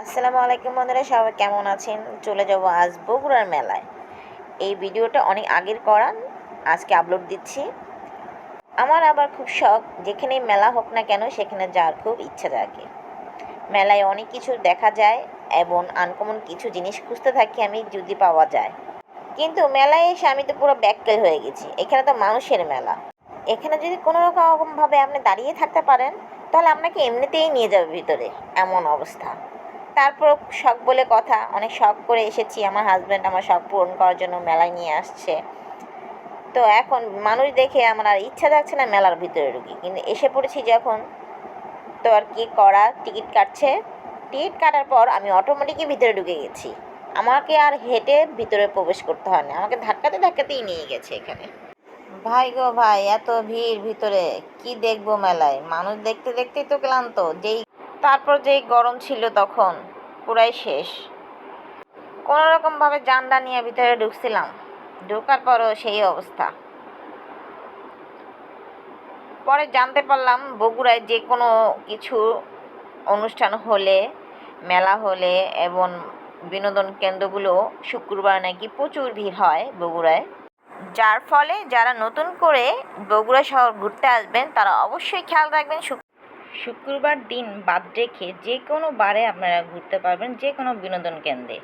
আসসালামু আলাইকুম বন্ধুরা, সবাই কেমন আছেন? চলে যাব আজ বগুড়ার মেলায়। এই ভিডিওটা অনেক আগের করা, আজকে আপলোড দিচ্ছি। আমার আবার খুব শখ, যেখানেই মেলা হোক না কেন সেখানে যাওয়ার খুব ইচ্ছা থাকে। মেলায় অনেক কিছু দেখা যায় এবং আনকমন কিছু জিনিস খুঁজতে থাকি আমি, যদি পাওয়া যায়। কিন্তু মেলায় এসে আমি তো পুরো ব্যাককেল হয়ে গেছি। এখানে তো মানুষের মেলা। এখানে যদি কোনো রকমভাবে আপনি দাঁড়িয়ে থাকতে পারেন, তাহলে আপনাকে এমনিতেই নিয়ে যাবে ভিতরে, এমন অবস্থা। তারপর শখ বলে কথা, অনেক শখ করে এসেছি। আমার হাজব্যান্ড আমার শখ পূরণ করার জন্য মেলায় নিয়ে আসছে। তো এখন মানুষ দেখে আমার আর ইচ্ছা যাচ্ছে না মেলার ভিতরে ঢুকি, কিন্তু এসে পড়েছি যখন, তো আর কি করা, টিকিট কাটছে। টিকিট কাটার পর আমি অটোমেটিকই ভিতরে ঢুকে গেছি। আমাকে আর হেঁটে ভিতরে প্রবেশ করতে হয় না, আমাকে ধাক্কাতে ধাক্কাতেই নিয়ে গেছে এখানে। ভাই গো ভাই, এত ভিড় ভিতরে, কি দেখবো মেলায়? মানুষ দেখতে দেখতেই তো ক্লান্ত। যেই গরম ছিল তখন, পুরাই শেষ। কোনো রকমভাবে জানলা নিয়ে ভিতরে ঢুকছিলাম, ঢোকার পরও সেই অবস্থা। পরে জানতে পারলাম বগুড়ায় যে কোনো কিছু অনুষ্ঠান হলে, মেলা হলে এবং বিনোদন কেন্দ্রগুলো শুক্রবার নাকি প্রচুর ভিড় হয় বগুড়ায়। যার ফলে যারা নতুন করে বগুড়া শহর ঘুরতে আসবেন, তারা অবশ্যই খেয়াল রাখবেন, শুক্রবার দিন বাদ রেখে যে কোনো বারে আপনারা ঘুরতে পারবেন, যে কোনো বিনোদন কেন্দ্রে।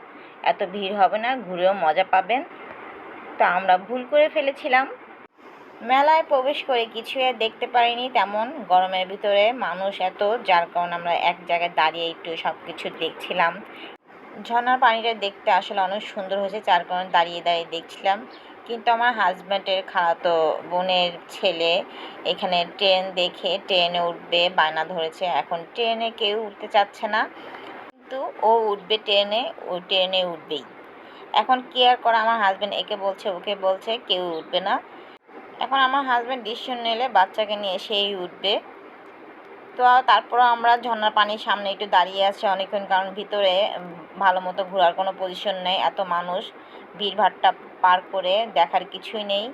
এত ভিড় হবে না, ঘুরেও মজা পাবেন। তো আমরা ভুল করে ফেলেছিলাম। মেলায় প্রবেশ করে কিছু আর দেখতে পারিনি তেমন, গরমের ভিতরে মানুষ এত, যার কারণে আমরা এক জায়গায় দাঁড়িয়ে একটু সব কিছু দেখছিলাম। ঝর্ণার পানিটা দেখতে আসলে অনেক সুন্দর হয়েছে, যার কারণে দাঁড়িয়ে দাঁড়িয়ে দেখছিলাম। কিন্তু আমার হাজব্যান্ডের খালাতো বোনের ছেলে এখানে ট্রেন দেখে ট্রেনে উঠবে বায়না ধরেছে। এখন ট্রেনে কেউ উঠতে চাচ্ছে না, কিন্তু ও উঠবে ট্রেনে, ও ট্রেনে উঠবেই। এখন কি আর করা, আমার হাজব্যান্ড একে বলছে ওকে বলছে, কেউ উঠবে না। এখন আমার হাজব্যান্ড ডিসিশন নিলে বাচ্চাকে নিয়ে সেই উঠবে। তো তারপরও আমরা ঝর্ণার পানির সামনে একটু দাঁড়িয়ে আছি অনেকক্ষণ, কারণ ভিতরে ভালো মতো ঘোরার কোনো পজিশন নেই, এত মানুষ। ভিড়ভাট্টা পার করে দেখার কিছুই নেই।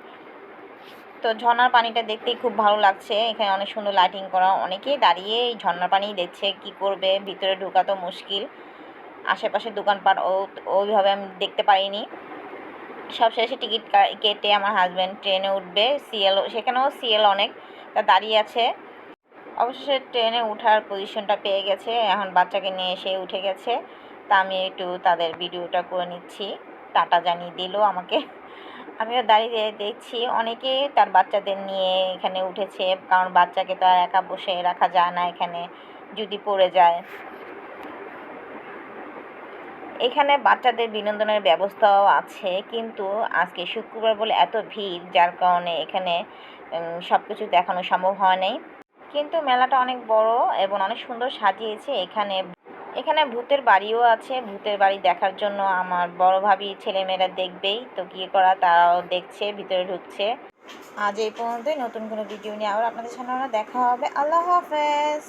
তো ঝর্ণার পানিটা দেখতেই খুব ভালো লাগছে, এখানে অনেক সুন্দর লাইটিং করা, অনেকেই দাঁড়িয়ে এই ঝর্ণার পানি দেখছে। কি করবে, ভিতরে ঢোকা তো মুশকিল, আশেপাশে দোকানপাট ওইভাবে আমি দেখতে পারিনি। সবশেষে টিকিট কেটে আমার হাজব্যান্ড ট্রেনে উঠবে। সেখানেও সিএল অনেক, তা দাঁড়িয়ে আছে। অবশেষে ট্রেনে ওঠার পজিশনটা পেয়ে গেছে, এখন বাচ্চাকে নিয়ে এসে উঠে গেছে। তা আমি একটু তাদের ভিডিওটা করে নিচ্ছি, টাটা জানিয়ে দিল আমাকে। আমিও দাঁড়িয়ে দেখছি, অনেকেই তার বাচ্চাদের নিয়ে এখানে উঠেছে, কারণ বাচ্চাকে তো আর একা বসে রাখা যায় না এখানে, যদি পড়ে যায়। এখানে বাচ্চাদের বিনোদনের ব্যবস্থাও আছে, কিন্তু আজকে শুক্রবার বলে এত ভিড়, যার কারণে এখানে সব কিছু দেখানো সম্ভব হয় নাই। কিন্তু মেলাটা অনেক বড় এবং অনেক সুন্দর সাজিয়েছে। এখানে এখানে ভূতের বাড়িও আছে, ভূতের বাড়ি দেখার জন্য আমার বড় ভাবি ছেলেমেয়েরা দেখবেই, তো কী করা, তারাও দেখছে, ভিতরে ঢুকছে। আজ এই পর্যন্তই, নতুন কোনো ভিডিও নিয়ে আবার আপনাদের সামনে দেখা হবে। আল্লাহ হাফেজ।